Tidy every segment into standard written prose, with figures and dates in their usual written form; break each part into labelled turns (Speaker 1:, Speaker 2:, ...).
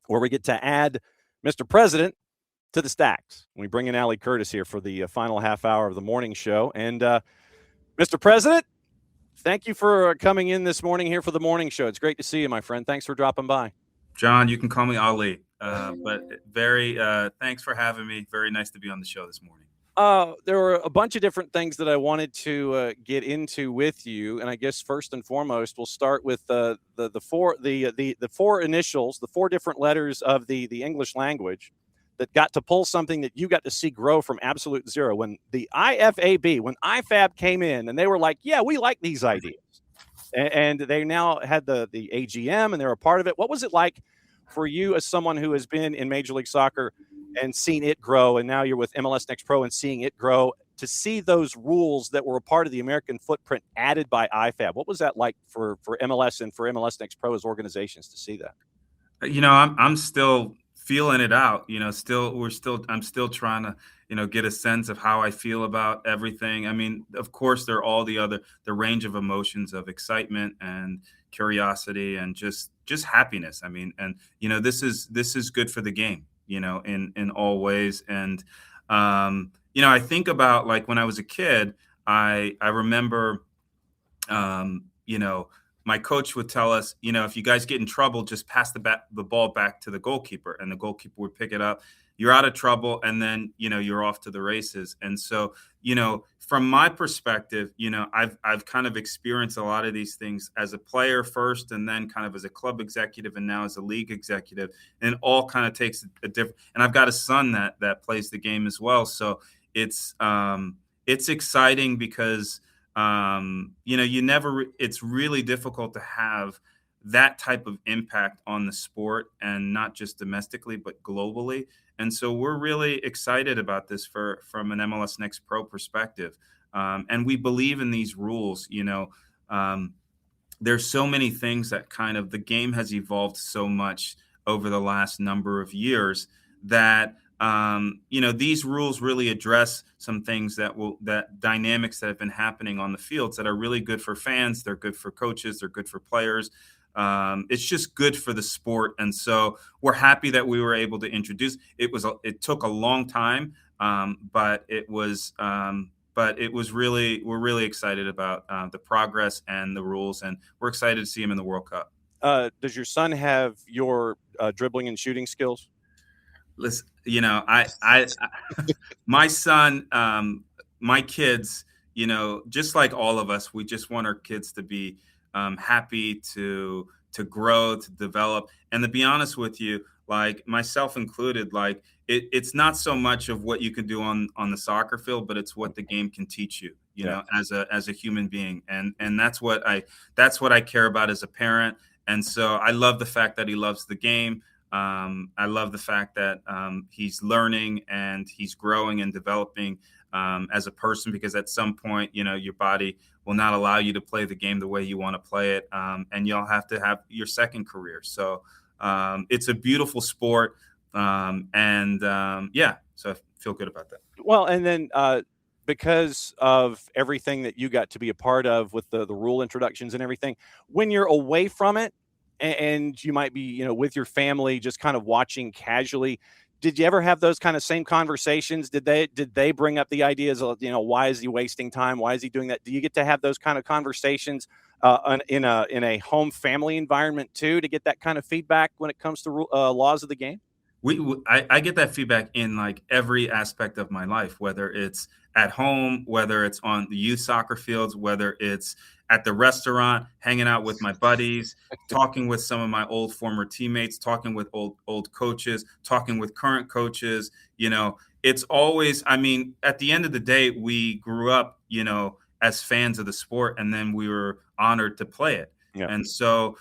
Speaker 1: where we get to add Mr. President to the stacks. We bring in Allie Curtis here for the final half hour of the morning show. And Mr. President, thank you for coming in this morning here for the morning show. It's great to see you, my friend. Thanks for dropping by.
Speaker 2: John, you can call me Ali. But thanks for having me. Very nice to be on the show this morning.
Speaker 1: There were a bunch of different things that I wanted to get into with you, and I guess first and foremost, we'll start with the four initials, the four different letters of the English language that got to pull something that you got to see grow from absolute zero. When the IFAB, when IFAB came in, and they were like, "Yeah, we like these ideas," and they now had the AGM, and they're a part of it. What was it like for you as someone who has been in Major League Soccer and seen it grow, and now you're with MLS Next Pro and seeing it grow, to see those rules that were a part of the American footprint added by IFAB? What was that like for MLS and for MLS Next Pro as organizations to see that?
Speaker 2: I'm still feeling it out. I'm still trying to, get a sense of how I feel about everything. I mean, of course, there are all the range of emotions of excitement and curiosity and just happiness. I mean, and this is good for the game, in all ways. And I think about, like, when I was a kid, I remember, my coach would tell us, if you guys get in trouble, just pass the ball back to the goalkeeper, and the goalkeeper would pick it up. You're out of trouble, and then, you're off to the races. And so, from my perspective, I've kind of experienced a lot of these things as a player first, and then kind of as a club executive, and now as a league executive, and it all kind of takes a different. And I've got a son that plays the game as well, so it's exciting because it's really difficult to have that type of impact on the sport, and not just domestically, but globally. And so we're really excited about this from an MLS Next Pro perspective. And we believe in these rules. There's so many things that the game has evolved so much over the last number of years that these rules really address some things that dynamics that have been happening on the fields that are really good for fans. They're good for coaches. They're good for players. It's just good for the sport. And so we're happy that we were able to introduce. It took a long time, but we're really excited about the progress and the rules, and we're excited to see him in the World Cup.
Speaker 1: Does your son have your dribbling and shooting skills?
Speaker 2: Listen, my son, my kids, just like all of us, we just want our kids to be happy, to grow, to develop. And to be honest with you, like myself included, like it's not so much of what you can do on the soccer field, but it's what the game can teach you, as a human being. And that's what I care about as a parent. And so I love the fact that he loves the game. I love the fact that he's learning and he's growing and developing as a person, because at some point, your body will not allow you to play the game the way you want to play it. And you'll have to have your second career. So it's a beautiful sport. So I feel good about that.
Speaker 1: Well, and then because of everything that you got to be a part of with the rule introductions and everything, when you're away from it, and you might be, with your family, just kind of watching casually, did you ever have those kind of same conversations? Did they bring up the ideas of, why is he wasting time? Why is he doing that? Do you get to have those kind of conversations in a home family environment too, to get that kind of feedback when it comes to laws of the game?
Speaker 2: I get that feedback in like every aspect of my life, whether it's at home, whether it's on the youth soccer fields, whether it's at the restaurant, hanging out with my buddies, talking with some of my old former teammates, talking with old coaches, talking with current coaches. It's always, at the end of the day, we grew up, as fans of the sport, and then we were honored to play it. Yeah. And so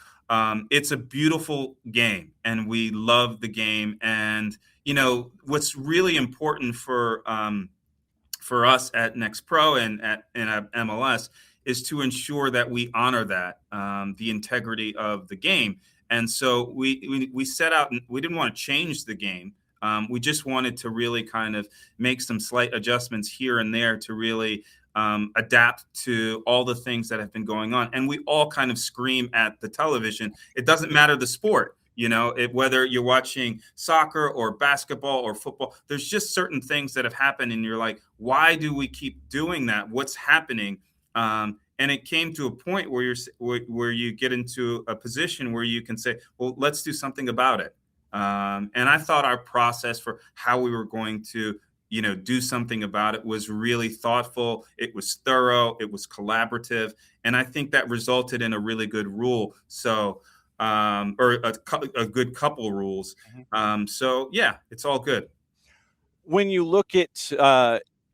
Speaker 2: it's a beautiful game, and we love the game. And, what's really important for us at Next Pro and at MLS is to ensure that we honor that, the integrity of the game. And so we set out, and we didn't want to change the game. We just wanted to really kind of make some slight adjustments here and there to really adapt to all the things that have been going on. And we all kind of scream at the television. It doesn't matter the sport. Whether you're watching soccer or basketball or football, there's just certain things that have happened, and you're like, why do we keep doing that? What's happening? And it came to a point where you get into a position where you can say, well, let's do something about it. And I thought our process for how we were going to do something about it was really thoughtful. It was thorough. It was collaborative. And I think that resulted in a really good rule. So, or a good couple rules. So yeah, it's all good.
Speaker 1: When you look at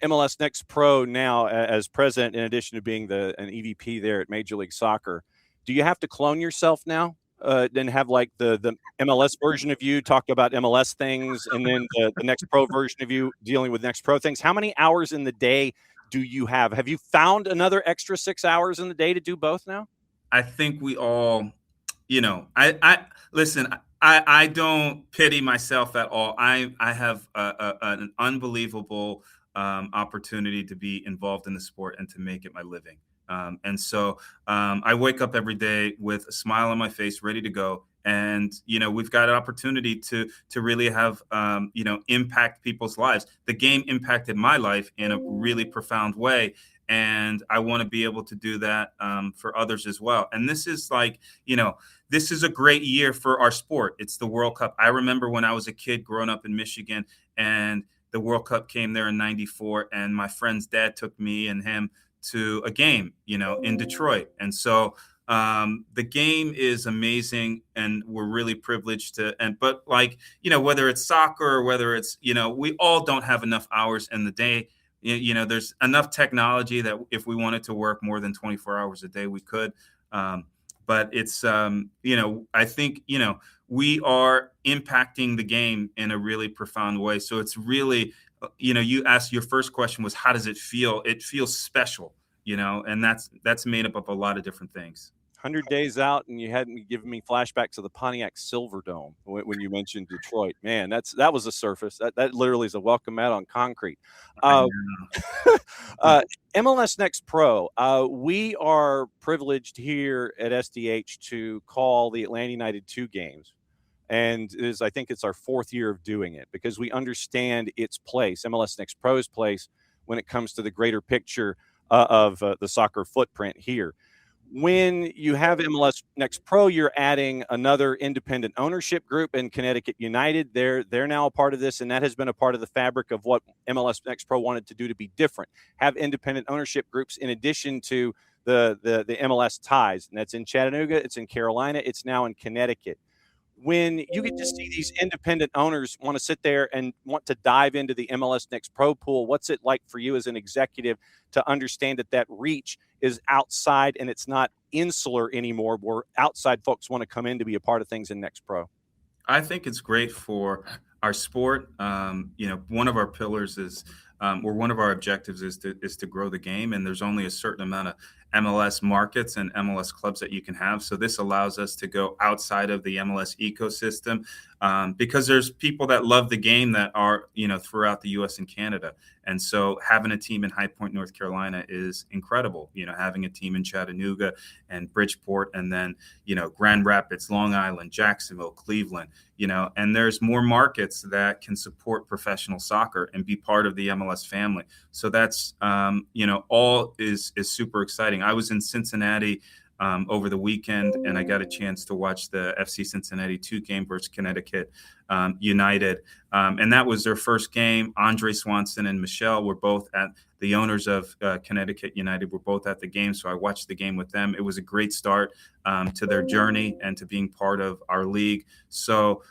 Speaker 1: MLS Next Pro now as president, in addition to being an EVP there at Major League Soccer, do you have to clone yourself now? Then have like the MLS version of you talk about MLS things, and then the Next Pro version of you dealing with Next Pro things. How many hours in the day do you have? Have you found another extra 6 hours in the day to do both now?
Speaker 2: I think we all, I listen. I don't pity myself at all. I have an unbelievable opportunity to be involved in the sport and to make it my living. And so I wake up every day with a smile on my face, ready to go. And we've got an opportunity to really have impact people's lives. The game impacted my life in a really profound way, and I want to be able to do that for others as well. And this is this is a great year for our sport. It's the World Cup. I remember when I was a kid growing up in Michigan, and the World Cup came there in '94, and my friend's dad took me and him to a game, in Detroit. And so the game is amazing, and we're really privileged but whether it's soccer or whether it's, we all don't have enough hours in the day. There's enough technology that if we wanted to work more than 24 hours a day, we could. But it's, I think, we are impacting the game in a really profound way. So it's really, you asked, your first question was, how does it feel? It feels special, and that's made up of a lot of different things.
Speaker 1: 100 days out, and you hadn't given me flashbacks of the Pontiac Silverdome when you mentioned Detroit. Man, that was a surface. That literally is a welcome mat on concrete. MLS Next Pro, we are privileged here at SDH to call the Atlanta United 2 games. And I think it's our 4th year of doing it, because we understand its place, MLS Next Pro's place, when it comes to the greater picture of the soccer footprint here. When you have MLS Next Pro, you're adding another independent ownership group in Connecticut United. They're now a part of this, and that has been a part of the fabric of what MLS Next Pro wanted to do to be different. Have independent ownership groups in addition to the MLS ties, and that's in Chattanooga, it's in Carolina, it's now in Connecticut. When you get to see these independent owners want to sit there and want to dive into the MLS Next Pro pool, what's it like for you as an executive to understand that reach is outside and it's not insular anymore, where outside folks want to come in to be a part of things in Next Pro?
Speaker 2: I think it's great for our sport. One of our pillars is, or one of our objectives is to grow the game, and there's only a certain amount of MLS markets and MLS clubs that you can have. So this allows us to go outside of the MLS ecosystem, because there's people that love the game that are, throughout the U.S. and Canada. And so having a team in High Point, North Carolina is incredible. Having a team in Chattanooga and Bridgeport, and then, Grand Rapids, Long Island, Jacksonville, Cleveland, and there's more markets that can support professional soccer and be part of the MLS family. So that's, all is super exciting. I was in Cincinnati over the weekend, and I got a chance to watch the FC Cincinnati 2 game versus Connecticut United. And that was their first game. Andre Swanson and Michelle were both the owners of Connecticut United were both at the game. So I watched the game with them. It was a great start to their journey and to being part of our league. So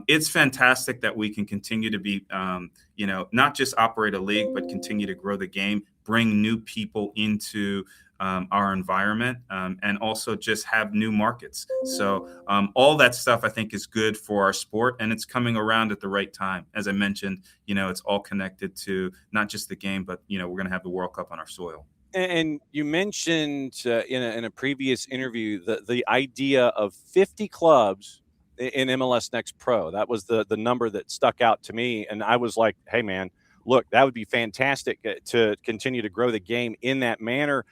Speaker 2: it's fantastic that we can continue to be, not just operate a league, but continue to grow the game, bring new people into our environment, and also just have new markets. So all that stuff, I think, is good for our sport, and it's coming around at the right time. As I mentioned, it's all connected to not just the game, but, we're going to have the World Cup on our soil.
Speaker 1: And you mentioned in a previous interview the idea of 50 clubs in MLS Next Pro. That was the number that stuck out to me. And I was like, hey, man, look, that would be fantastic to continue to grow the game in that manner.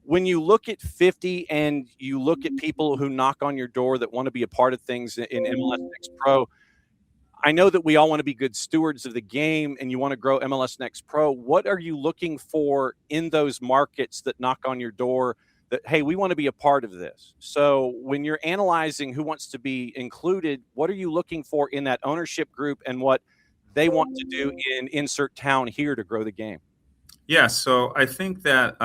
Speaker 1: when you look at 50 and you look at people who knock on your door that want to be a part of things in MLS Next Pro, I know that we all want to be good stewards of the game and you want to grow MLS Next Pro. What are you looking for in those markets that knock on your door that, hey, we want to be a part of this? So when you're analyzing who wants to be included, what are you looking for in that ownership group and what they want to do in insert town here to grow the game?
Speaker 2: Yeah, so I think that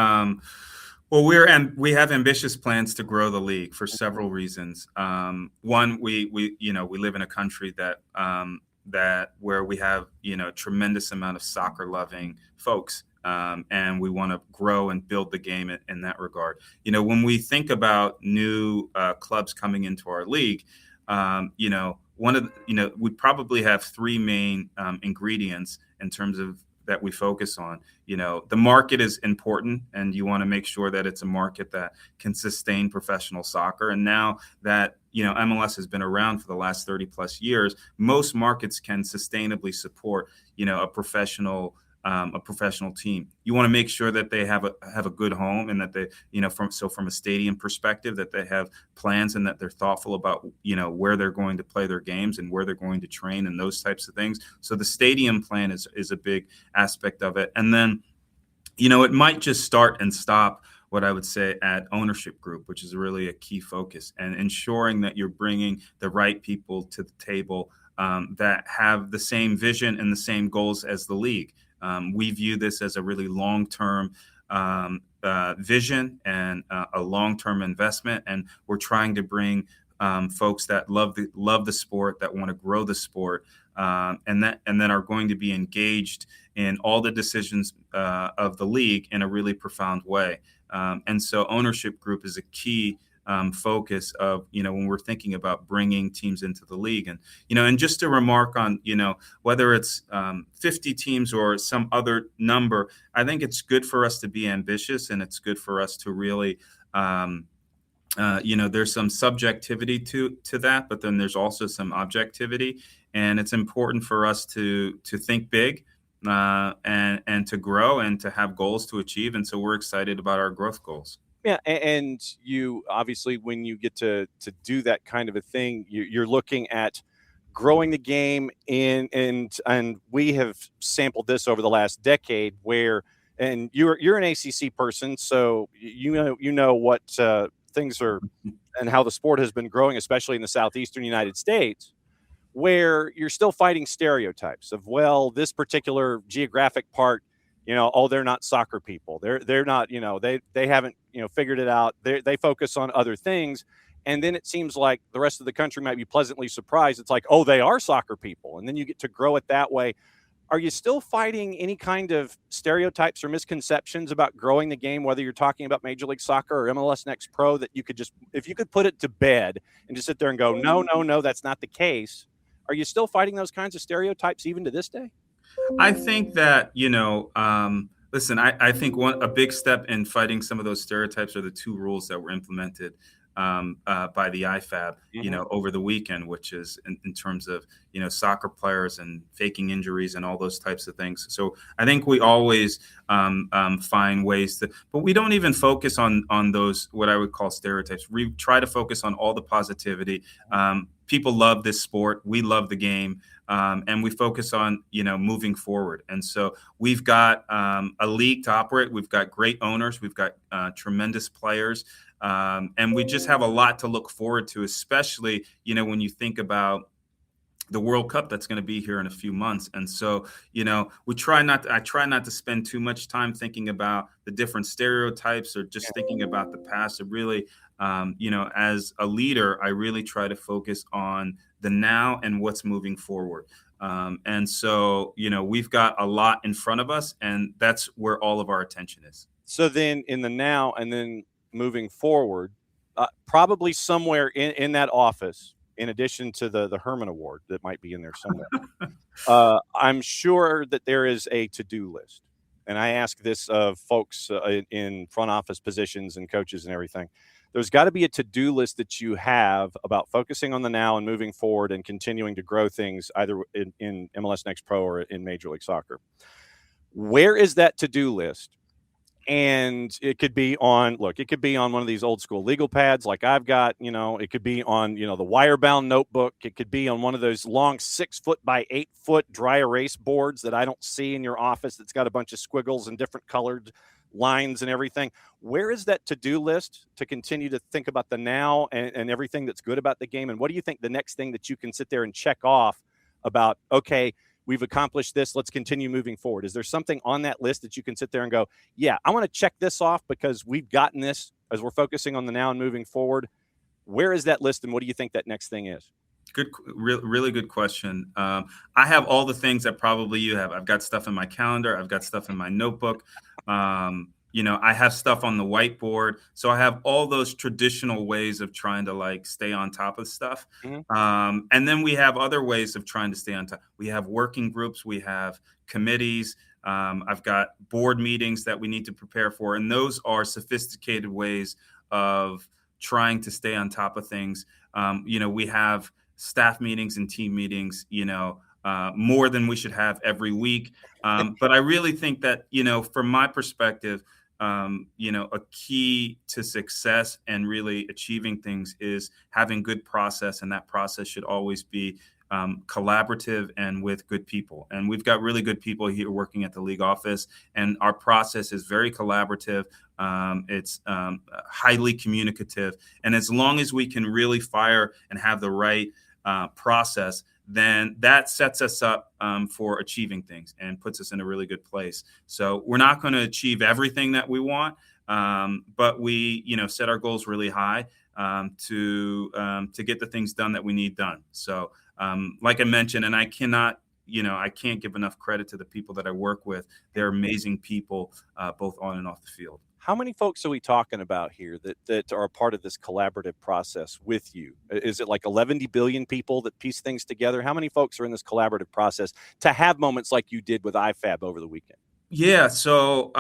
Speaker 2: well, we have ambitious plans to grow the league for several reasons. One, we live in a country that where we have tremendous amount of soccer loving folks, and we want to grow and build the game in that regard. When we think about new clubs coming into our league, one of we probably have three main ingredients in terms of that we focus on. The market is important, and you want to make sure that it's a market that can sustain professional soccer. And now that MLS has been around for the last 30 plus years, most markets can sustainably support a professional team. You want to make sure that they have a good home, and that they from a stadium perspective, that they have plans and that they're thoughtful about where they're going to play their games and where they're going to train and those types of things. So the stadium plan is a big aspect of it. And then it might just start and stop, what I would say, at ownership group, which is really a key focus, and ensuring that you're bringing the right people to the table that have the same vision and the same goals as the league. We view this as a really long-term vision and a long-term investment, and we're trying to bring folks that love the sport, that want to grow the sport, and then are going to be engaged in all the decisions of the league in a really profound way. And so ownership group is a key focus of when we're thinking about bringing teams into the league. And just to remark on whether it's 50 teams or some other number, I think it's good for us to be ambitious, and it's good for us to really there's some subjectivity to that, but then there's also some objectivity, and it's important for us to think big and to grow and to have goals to achieve. And so we're excited about our growth goals.
Speaker 1: Yeah, and you obviously, when you get to do that kind of a thing, you're looking at growing the game and we have sampled this over the last decade where, and you're an ACC person, so you know what things are and how the sport has been growing, especially in the southeastern United States, where you're still fighting stereotypes of, well, this particular geographic part, they're not soccer people. They're not, they haven't, figured it out. They focus on other things. And then it seems like the rest of the country might be pleasantly surprised. It's like, oh, they are soccer people. And then you get to grow it that way. Are you still fighting any kind of stereotypes or misconceptions about growing the game, whether you're talking about Major League Soccer or MLS Next Pro, that you could just, if you could put it to bed and just sit there and go, no, that's not the case. Are you still fighting those kinds of stereotypes even to this day?
Speaker 2: I think that, listen, I think a big step in fighting some of those stereotypes are the two rules that were implemented by the IFAB, over the weekend, which is in terms of, soccer players and faking injuries and all those types of things. So I think we always find ways to, but we don't even focus on those, what I would call stereotypes. We try to focus on all the positivity. People love this sport. We love the game. And we focus on, moving forward. And so we've got a league to operate. We've got great owners. We've got tremendous players. And we just have a lot to look forward to, especially, when you think about the World Cup that's going to be here in a few months. And so, I try not to spend too much time thinking about the different stereotypes or just thinking about the past. It really, as a leader, I really try to focus on the now and what's moving forward. And so, we've got a lot in front of us, and that's where all of our attention is.
Speaker 1: So then in the now and then moving forward, probably somewhere in that office, in addition to the Herman Award that might be in there somewhere, I'm sure that there is a to-do list. And I ask this of folks in front office positions and coaches and everything. There's got to be a to-do list that you have about focusing on the now and moving forward and continuing to grow things either in MLS Next Pro or in Major League Soccer. Where is that to-do list? And it could be on, look, it could be on one of these old school legal pads like I've got, it could be on, the wire bound notebook. It could be on one of those long 6 foot by 8 foot dry erase boards that I don't see in your office that's got a bunch of squiggles and different colored lines and everything. Where is that to-do list to continue to think about the now and everything that's good about the game? And what do you think the next thing that you can sit there and check off about, okay, we've accomplished this, let's continue moving forward? Is there something on that list that you can sit there and go, yeah, I want to check this off because we've gotten this as we're focusing on the now and moving forward? Where is that list, and what do you think that next thing is?
Speaker 2: Good, really good question. I have all the things that probably you have. I've got stuff in my calendar. I've got stuff in my notebook. I have stuff on the whiteboard. So I have all those traditional ways of trying to like stay on top of stuff.
Speaker 1: Mm-hmm.
Speaker 2: And then we have other ways of trying to stay on top. We have working groups. We have committees. I've got board meetings that we need to prepare for. And those are sophisticated ways of trying to stay on top of things. We have staff meetings and team meetings, more than we should have every week. But I really think that, from my perspective, a key to success and really achieving things is having good process. And that process should always be collaborative and with good people. And we've got really good people here working at the league office, and our process is very collaborative. It's highly communicative. And as long as we can really fire and have the right process, then that sets us up for achieving things and puts us in a really good place. So we're not going to achieve everything that we want, but we, set our goals really high to get the things done that we need done. So like I mentioned, and I can't give enough credit to the people that I work with. They're amazing people, both on and off the field.
Speaker 1: How many folks are we talking about here that are a part of this collaborative process with you? Is it like 11 billion people that piece things together? How many folks are in this collaborative process to have moments like you did with IFAB over the weekend?
Speaker 2: Yeah, so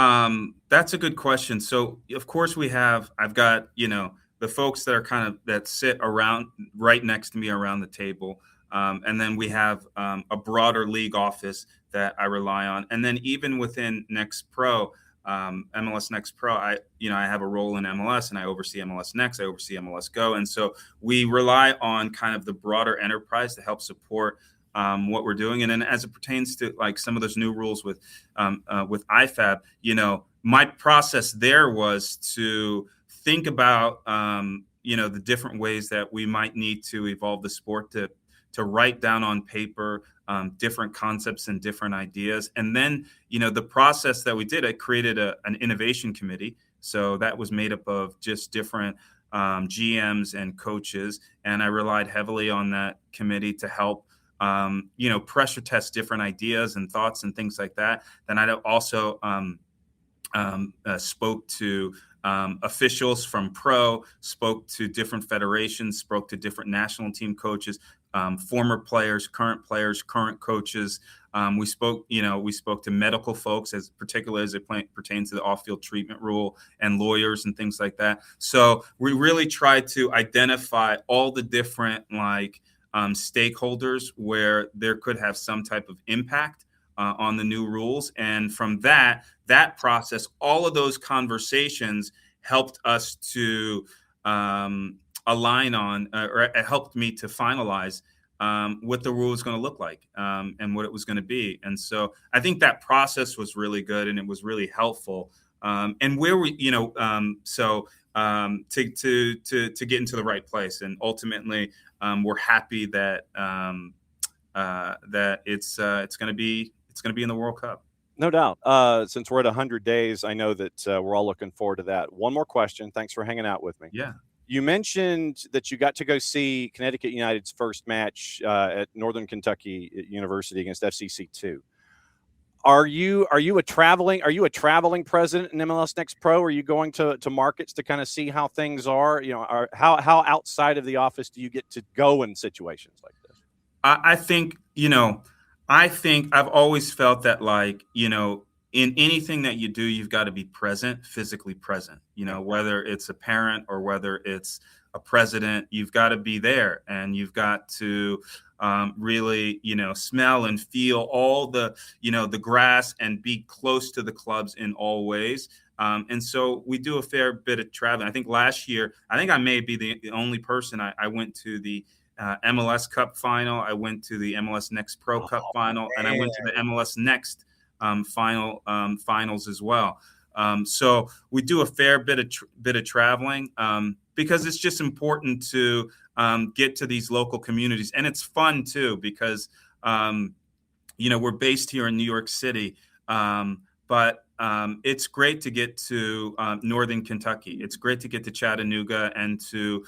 Speaker 2: that's a good question. So of course I've got, the folks that are that sit around right next to me around the table. And then we have a broader league office that I rely on. And then even within Next Pro, MLS Next Pro, I have a role in MLS, and I oversee MLS Next, I oversee MLS Go. And so we rely on kind of the broader enterprise to help support what we're doing. And then as it pertains to like some of those new rules with IFAB, my process there was to think about, the different ways that we might need to evolve the sport to write down on paper different concepts and different ideas. And then, the process that we did, I created an innovation committee. So that was made up of just different GMs and coaches. And I relied heavily on that committee to help, pressure test different ideas and thoughts and things like that. Then I also spoke to officials from pro, spoke to different federations, spoke to different national team coaches, former players, current coaches. We spoke to medical folks, particularly as it pertains to the off-field treatment rule, and lawyers and things like that. So we really tried to identify all the different stakeholders where there could have some type of impact on the new rules. And from that process, all of those conversations helped us to align on, or it helped me to finalize what the rule was going to look like and what it was going to be. And so I think that process was really good, and it was really helpful. And where we, to get into the right place. And ultimately, we're happy that that it's going to be in the World Cup.
Speaker 1: No doubt. Since we're at 100 days, I know that we're all looking forward to that. One more question. Thanks for hanging out with me.
Speaker 2: Yeah.
Speaker 1: You mentioned that you got to go see Connecticut United's first match at Northern Kentucky University against FCC2. Are you a traveling president in MLS Next Pro? Are you going to markets to kind of see how things are? How outside of the office do you get to go in situations like this?
Speaker 2: I think I've always felt that in anything that you do, you've got to be present, physically present, whether it's a parent or whether it's a president, you've got to be there, and you've got to really, smell and feel all the, the grass, and be close to the clubs in all ways. And so we do a fair bit of traveling. I think last year, I think I may be the only person. I went to the MLS Cup final. I went to the MLS Next Pro Cup
Speaker 1: Oh
Speaker 2: final, and I
Speaker 1: man.
Speaker 2: went to the MLS Next finals as well. So we do a fair bit of traveling because it's just important to get to these local communities, and it's fun too because we're based here in New York City, but it's great to get to Northern Kentucky. It's great to get to Chattanooga and to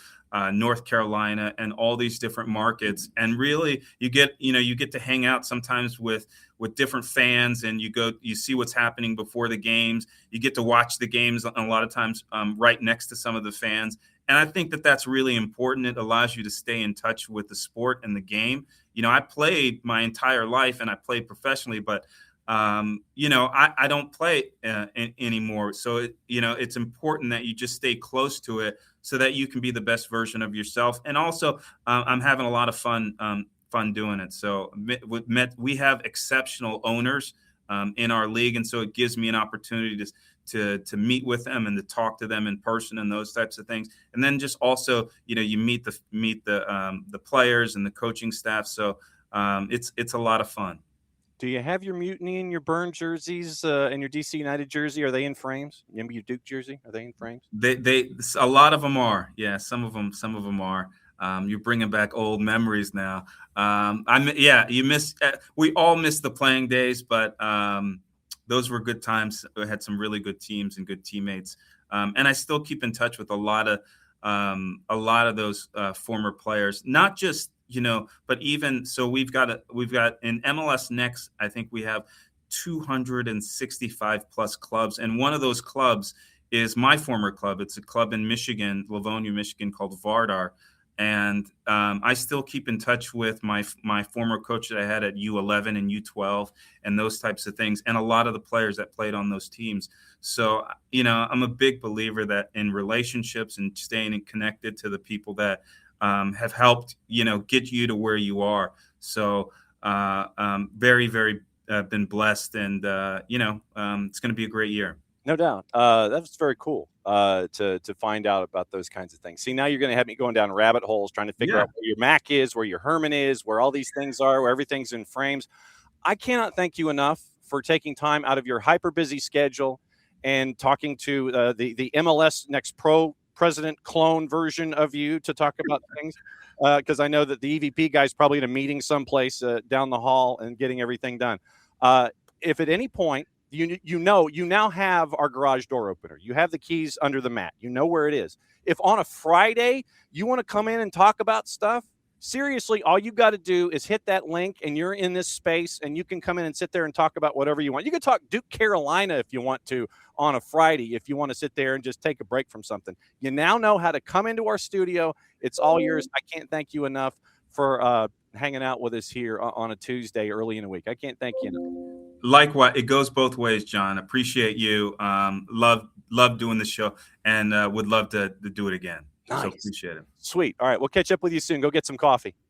Speaker 2: North Carolina and all these different markets. And really, you get to hang out sometimes with different fans, and you see what's happening before the games. You get to watch the games a lot of times right next to some of the fans. And I think that that's really important. It allows you to stay in touch with the sport and the game. I played my entire life and I played professionally, but I don't play anymore. So it's important that you just stay close to it so that you can be the best version of yourself. And also, I'm having a lot of fun doing it. So we have exceptional owners in our league, and so it gives me an opportunity to meet with them and to talk to them in person and those types of things. And then just also, you meet the players and the coaching staff. So it's a lot of fun.
Speaker 1: Do you have your Mutiny and your Burn jerseys and your DC United jersey? Are they in frames? Remember your Duke jersey? Are they in frames?
Speaker 2: They a lot of them are. Yeah, some of them are. You're bringing back old memories now. You miss. We all miss the playing days, but those were good times. We had some really good teams and good teammates, and I still keep in touch with a lot of those former players. Not just but even so, we've got in MLS Next. I think we have 265 plus clubs, and one of those clubs is my former club. It's a club in Michigan, Livonia, Michigan, called Vardar. And I still keep in touch with my former coach that I had at U11 and U12 and those types of things, and a lot of the players that played on those teams. So, I'm a big believer that in relationships and staying connected to the people that have helped, get you to where you are. So very, very been blessed, and, it's going to be a great year.
Speaker 1: No doubt. That's very cool to find out about those kinds of things. See, now you're going to have me going down rabbit holes trying to figure out where your Mac is, where your Herman is, where all these things are, where everything's in frames. I cannot thank you enough for taking time out of your hyper busy schedule and talking to the MLS Next Pro president clone version of you to talk about things. Because I know that the EVP guy's probably in a meeting someplace down the hall and getting everything done. If at any point, you now have our garage door opener. You have the keys under the mat. You know where it is. If on a Friday you want to come in and talk about stuff, seriously, all you got to do is hit that link and you're in this space and you can come in and sit there and talk about whatever you want. You can talk Duke Carolina if you want to on a Friday, if you want to sit there and just take a break from something. You now know how to come into our studio. It's all yours. I can't thank you enough for hanging out with us here on a Tuesday early in the week. I can't thank you enough.
Speaker 2: Likewise, it goes both ways, John. Appreciate you. Love doing the show, and would love to do it again.
Speaker 1: Nice.
Speaker 2: So appreciate it.
Speaker 1: Sweet. All right, we'll catch up with you soon. Go get some coffee.